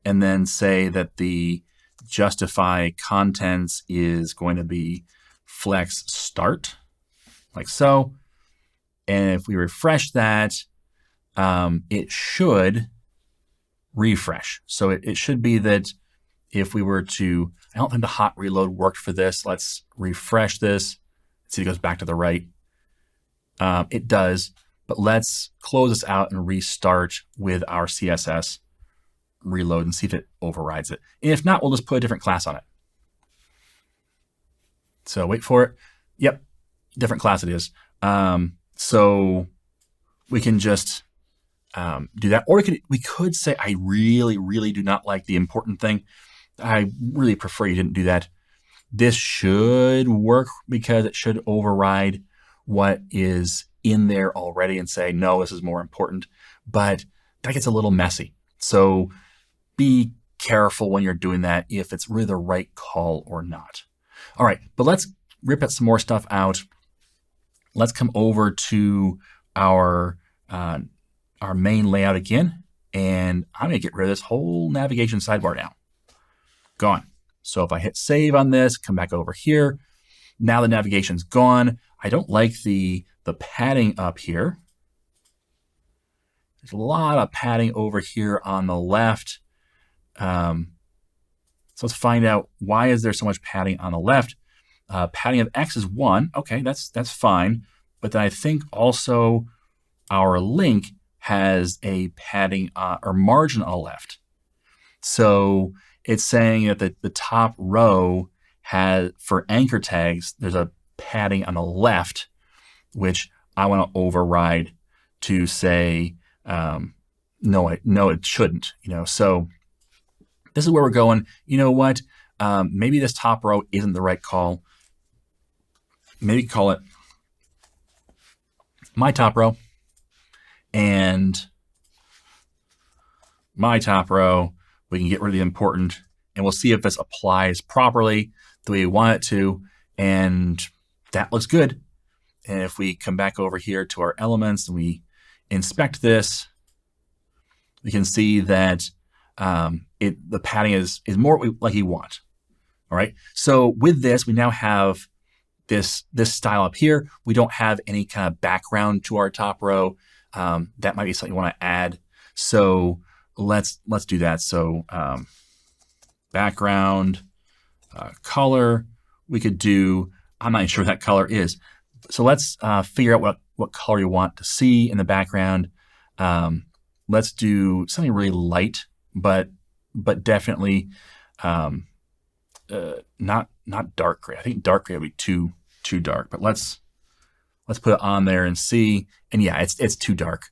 and then say that the justify contents is going to be flex start, like so. And if we refresh that, it should refresh. So it should be that if we were to, I don't think the hot reload worked for this. Let's refresh this. See, it goes back to the right. It does, but let's close this out and restart with our CSS reload and see if it overrides it. And if not, we'll just put a different class on it. So wait for it. Yep, different class it is. So we can just do that. Or we could say, I really, really do not like the important thing. I really prefer you didn't do that. This should work because it should override what is in there already and say, no, this is more important. But that gets a little messy. So be careful when you're doing that if it's really the right call or not. All right, but let's rip at some more stuff out. Let's come over to our main layout again, and I'm going to get rid of this whole navigation sidebar now. Gone. So if I hit save on this, come back over here, now the navigation's gone. I don't like the padding up here. There's a lot of padding over here on the left. So let's find out, why is there so much padding on the left? Padding of X is 1. Okay, that's fine. But then I think also our link has a padding or margin on the left. So it's saying that the top row has, for anchor tags, there's a padding on the left, which I want to override to say, no, it shouldn't. So this is where we're going. You know what? Maybe this top row isn't the right call. Maybe call it my top row and my top row. We can get rid of the important, and we'll see if this applies properly the way we want it to, and that looks good. And if we come back over here to our elements and we inspect this, we can see that the padding is more like you want. All right. So with this, we now have this style up here. We don't have any kind of background to our top row. That might be something you want to add. So let's do that. So background color, we could do, I'm not even sure what that color is. So let's figure out what color you want to see in the background. Let's do something really light, but definitely not dark gray. I think dark gray would be too dark. But let's put it on there and see. And yeah, it's too dark.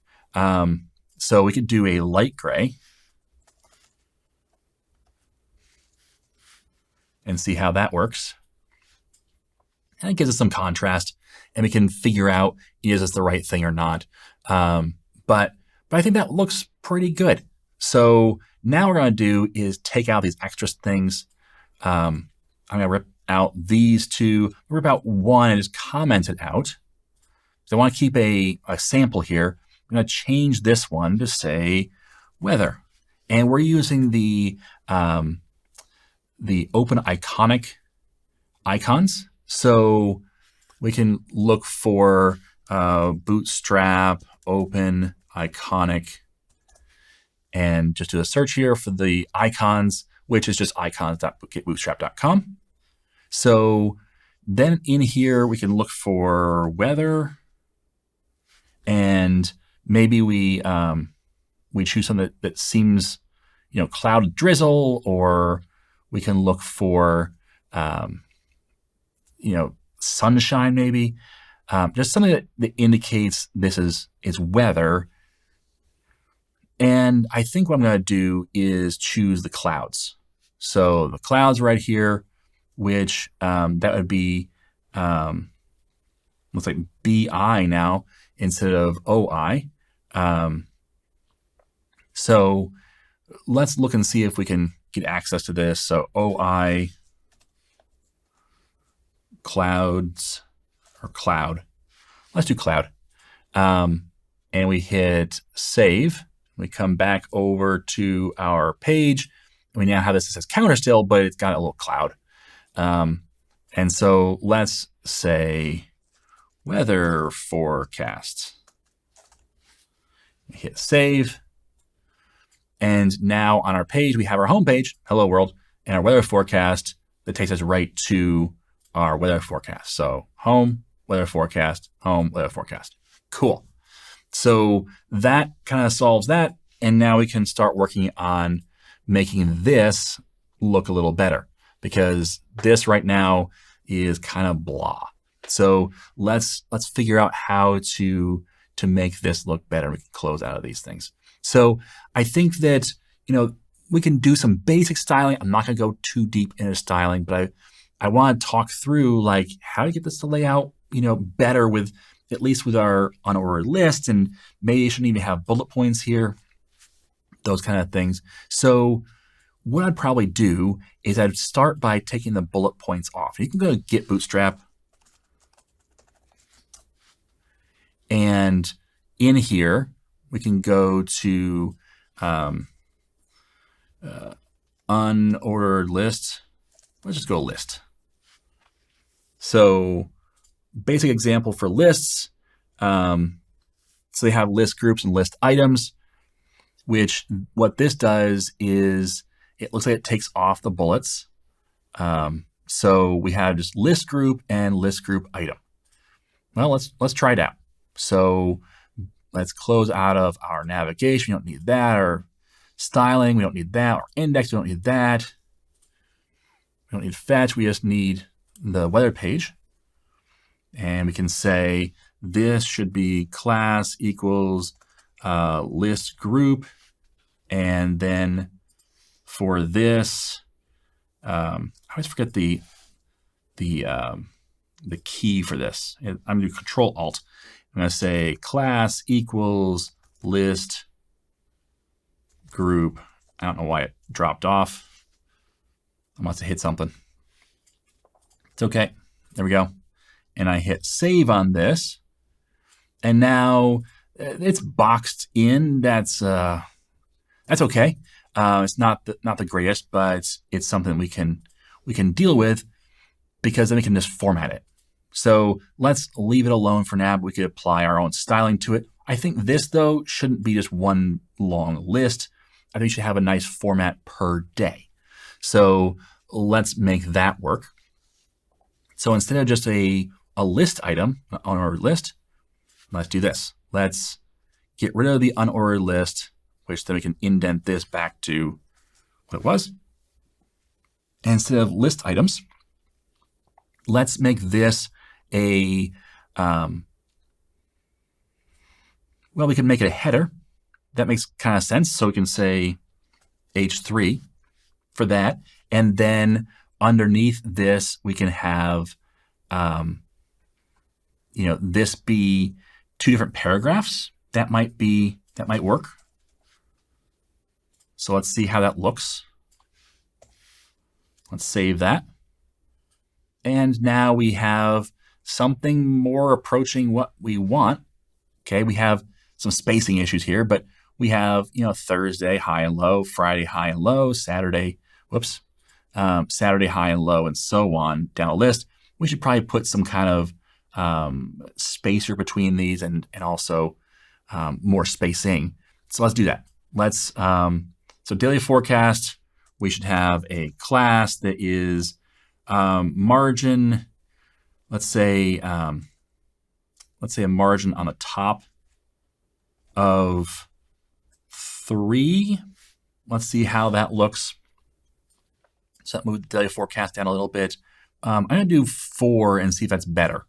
So we could do a light gray and see how that works. And it gives us some contrast, and we can figure out, is this the right thing or not. But I think that looks pretty good. So now what we're going to do is take out these extra things. I'm going to rip out these two, rip out one and just comment it out. So I want to keep a sample here. I'm going to change this one to say weather. And we're using the open iconic icons. So we can look for Bootstrap, open, iconic, and just do a search here for the icons, which is just icons.getbootstrap.com. So then in here, we can look for weather, and maybe we choose something that seems, cloud drizzle, or we can look for, sunshine maybe. Just something that indicates this is weather. And I think what I'm going to do is choose the clouds. So the clouds right here, which that would be, looks like BI now instead of OI. So let's look and see if we can get access to this. So OI clouds or cloud. Let's do cloud. And we hit save. We come back over to our page. We now have this that says counter still, but it's got a little cloud. And so let's say weather forecast. Hit save. And now on our page, we have our home page, hello world, and our weather forecast that takes us right to our weather forecast. So home, weather forecast, home, weather forecast. Cool. So that kind of solves that. And now we can start working on making this look a little better, because this right now is kind of blah. So let's figure out how to make this look better. We can close out of these things. So I think that, we can do some basic styling. I'm not going to go too deep into styling, but I want to talk through like how to get this to lay out, better with, at least with our unordered list, and maybe you shouldn't even have bullet points here, those kind of things. So what I'd probably do is I'd start by taking the bullet points off. You can go to Get Bootstrap, and in here we can go to unordered list. Let's just go list. So basic example for lists. So they have list groups and list items, which what this does is it looks like it takes off the bullets. So we have just list group and list group item. Well, let's try it out. So let's close out of our navigation. We don't need that. Or styling, we don't need that. Or index, we don't need that. We don't need fetch. We just need the weather page. And we can say this should be class equals list group. And then for this, I always forget the key for this. I'm going to do Control Alt. I'm going to say class equals list group. I don't know why it dropped off. I must have hit something. It's okay. There we go. And I hit save on this. And now it's boxed in. That's okay. It's not the greatest, but it's something we can deal with, because then we can just format it. So let's leave it alone for now, but we could apply our own styling to it. I think this, though, shouldn't be just one long list. I think you should have a nice format per day. So let's make that work. So instead of just a list item on our list, let's do this. Let's get rid of the unordered list, which then we can indent this back to what it was. And instead of list items, let's make this a, we can make it a header. That makes kind of sense. So we can say H3 for that. And then underneath this, we can have, this be two different paragraphs. That might work. So let's see how that looks. Let's save that. And now we have something more approaching what we want. Okay, we have some spacing issues here, but we have, Thursday high and low, Friday high and low, Saturday high and low, and so on down a list. We should probably put some kind of spacer between these and also more spacing. So let's do that. So daily forecast, we should have a class that is margin, let's say a margin on the top of 3. Let's see how that looks. So that moved the daily forecast down a little bit. I'm going to do 4 and see if that's better.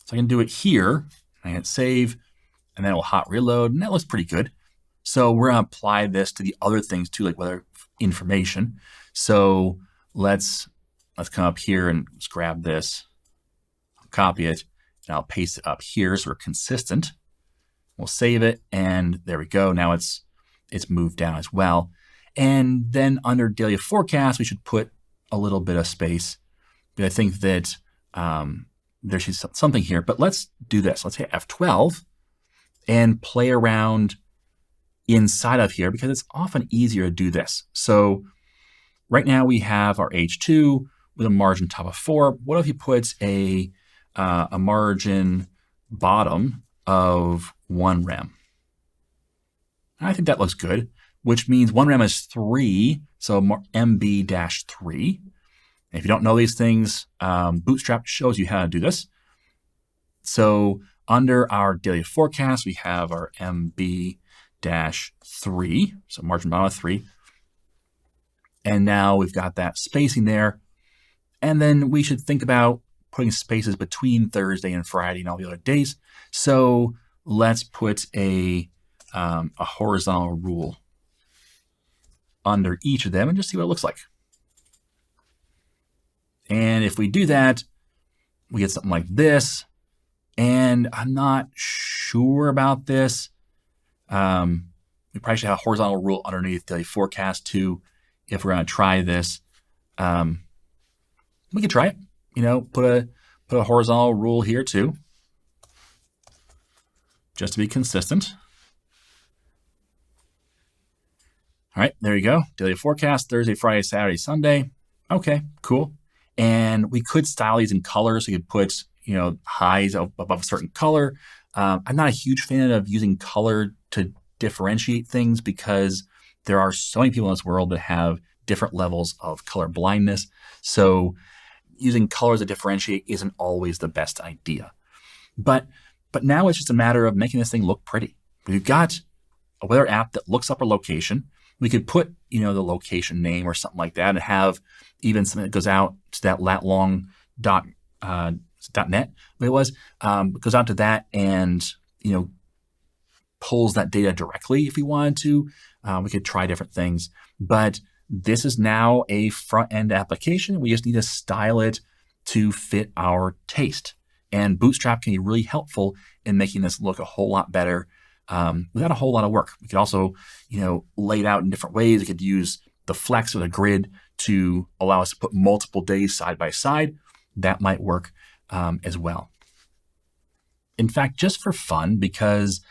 So I can do it here. I hit save, and then it will hot reload, and that looks pretty good. So we're going to apply this to the other things too, like weather information. So let's come up here and let's grab this, I'll copy it, and I'll paste it up here so we're consistent. We'll save it, and there we go. Now it's moved down as well. And then under daily forecast, we should put a little bit of space. But I think that there should be something here. But let's do this. Let's hit F12 and play around inside of here because it's often easier to do this. So right now we have our H2 with a margin top of 4. What if you put a margin bottom of 1 rem? I think that looks good, which means 1 rem is 3, so MB-3. If you don't know these things, Bootstrap shows you how to do this. So under our daily forecast, we have our MB-3, so margin bottom of 3. And now we've got that spacing there. And then we should think about putting spaces between Thursday and Friday and all the other days. So let's put a horizontal rule under each of them and just see what it looks like. And if we do that, we get something like this. And I'm not sure about this. We probably should have a horizontal rule underneath daily forecast too, if we're going to try this. We could try it. Put a horizontal rule here too, just to be consistent. All right, there you go. Daily forecast, Thursday, Friday, Saturday, Sunday. Okay, cool. And we could style these in colors. So you could put, highs above a certain color. I'm not a huge fan of using color to differentiate things because there are so many people in this world that have different levels of color blindness. So using colors to differentiate isn't always the best idea. But now it's just a matter of making this thing look pretty. We've got a weather app that looks up our location. We could put, the location name or something like that and have even something that goes out to that lat-long .net, what it was, goes out to that and, pulls that data directly if we wanted to. We could try different things. But this is now a front-end application. We just need to style it to fit our taste. And Bootstrap can be really helpful in making this look a whole lot better without a whole lot of work. We could also, lay it out in different ways. We could use the flex or the grid to allow us to put multiple days side by side. That might work as well. In fact, just for fun, because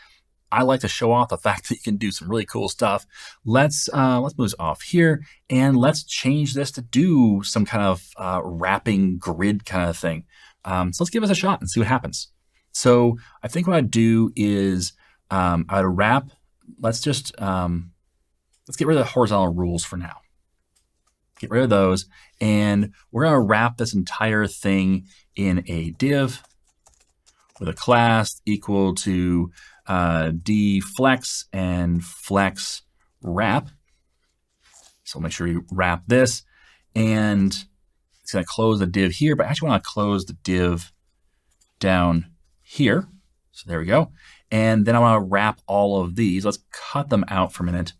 I like to show off the fact that you can do some really cool stuff, let's move this off here and let's change this to do some kind of wrapping grid kind of thing. So let's give this a shot and see what happens. So I think what I'd do is I would wrap. Let's get rid of the horizontal rules for now. Get rid of those, and we're going to wrap this entire thing in a div with a class equal to dflex and flex wrap. So make sure you wrap this, and it's going to close the div here, but I actually want to close the div down here. So there we go. And then I want to wrap all of these. Let's cut them out for a minute.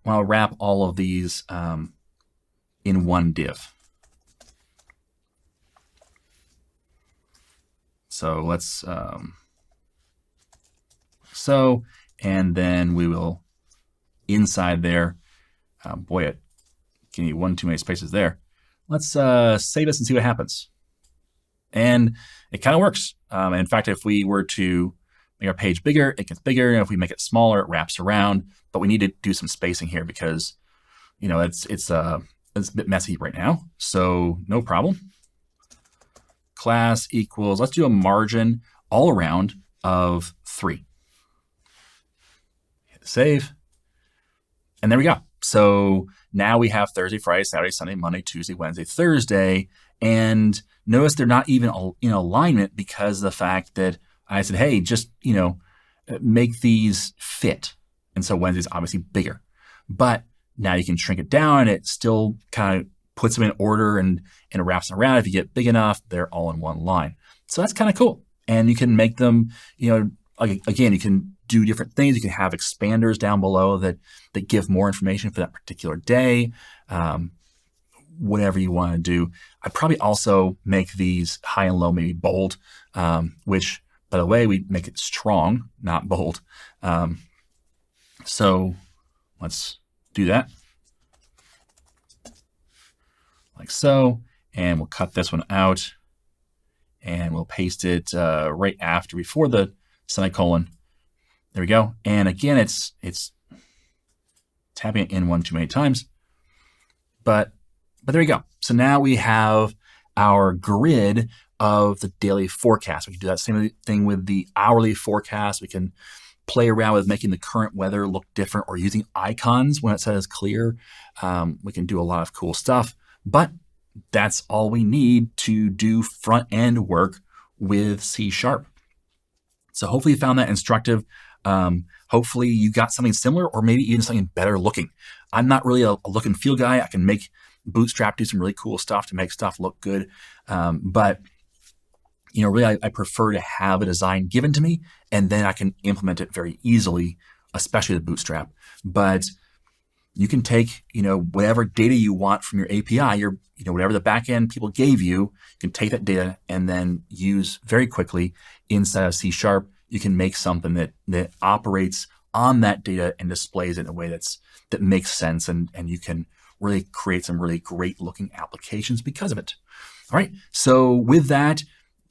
I want to wrap all of these in one div. So let's, and then we will inside there, boy, it give me one too many spaces there. Let's save this and see what happens. And it kind of works. In fact, if we were to make our page bigger, it gets bigger. And if we make it smaller, it wraps around. But we need to do some spacing here because, it's a bit messy right now. So no problem. class equals, let's do a margin all around of 3. Hit save. And there we go. So now we have Thursday, Friday, Saturday, Sunday, Monday, Tuesday, Wednesday, Thursday. And notice they're not even in alignment because of the fact that I said, hey, just, make these fit. And so Wednesday's obviously bigger. But now you can shrink it down and it still kind of puts them in order and wraps them around. If you get big enough, they're all in one line. So that's kind of cool. And you can make them, again, you can do different things. You can have expanders down below that give more information for that particular day. Whatever you want to do. I'd probably also make these high and low, maybe bold, which, by the way, we make it strong, not bold. So let's do that. Like so. And we'll cut this one out. And we'll paste it right before the semicolon. There we go. And again, it's tapping it in one too many times. But there we go. So now we have our grid of the daily forecast. We can do that same thing with the hourly forecast. We can play around with making the current weather look different or using icons when it says clear. We can do a lot of cool stuff. But that's all we need to do front-end work with C#. So hopefully you found that instructive. Hopefully you got something similar or maybe even something better looking. I'm not really a look and feel guy. I can make Bootstrap do some really cool stuff to make stuff look good. But really I prefer to have a design given to me and then I can implement it very easily, especially with Bootstrap. But you can take, whatever data you want from your API, whatever the backend people gave you, you can take that data and then use very quickly inside of C#. You can make something that operates on that data and displays it in a way that makes sense, and you can really create some really great looking applications because of it. All right. So with that,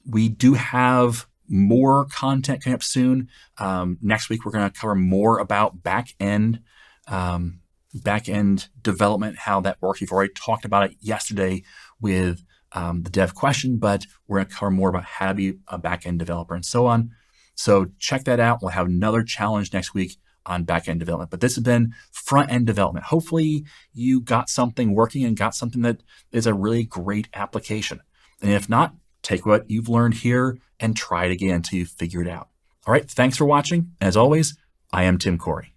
we do have more content coming up soon. Next week, we're going to cover more about back-end development, how that works. We've already talked about it yesterday with the dev question, but we're going to cover more about how to be a back-end developer and so on. So check that out. We'll have another challenge next week on back-end development. But this has been front-end development. Hopefully you got something working and got something that is a really great application. And if not, take what you've learned here and try it again until you figure it out. All right, thanks for watching. As always, I am Tim Corey.